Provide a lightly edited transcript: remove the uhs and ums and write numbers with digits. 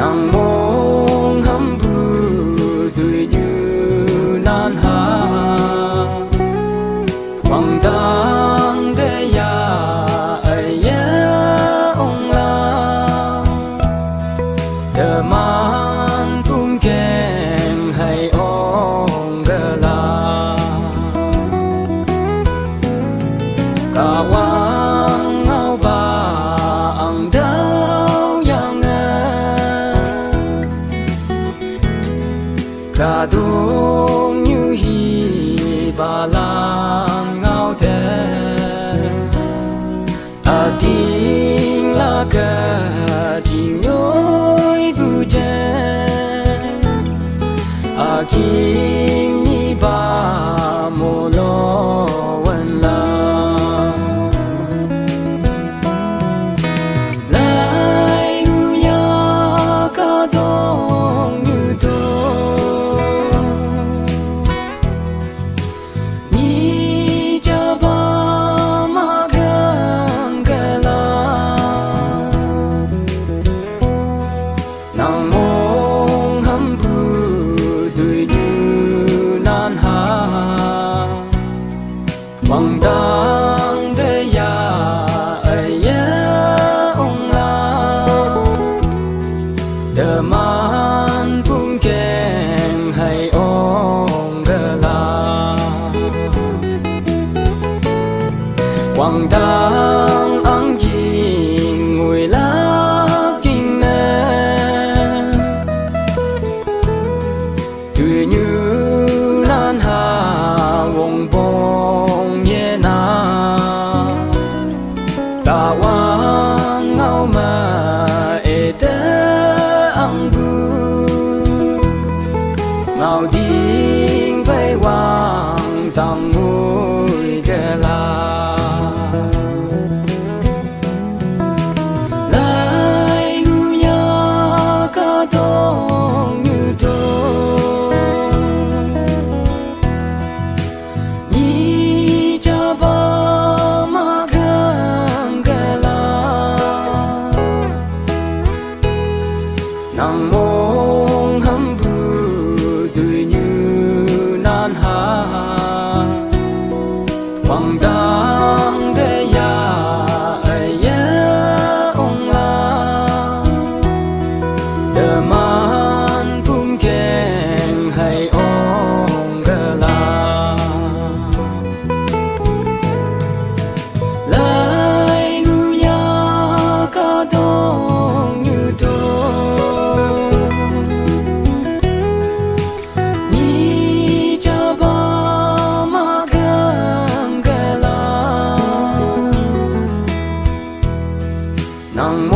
nàng mong hâm bù tuổi như nan hà quang tang thế ya ai ya ông la đờ man phun keng hay ông gờ la cả quang ngao ba ang đau yang cả đông như hi ba lang ngao thế à tiếng la cả tiếng nhói bu chen à kim ni ba mô lo wen la lai lu ya cả đông như nàng mong hâm bù tuổi như nan hà quang tang thế ya ai ya ông la đờ man phun keng hay ông gờ la quang tang ang jing ngồi lạc jing nè tuổi như nan hà wong bong ye na ta wang ngao ma e te ang bu ngao ding vai wang tang mui ke la lai hu ya ka dong như nàng mong hâm bù tuổi như nan hà quang tang thế ya ai ya ông la đờ man phun keng hay ông gờ la lai hu ya cả đông như nàng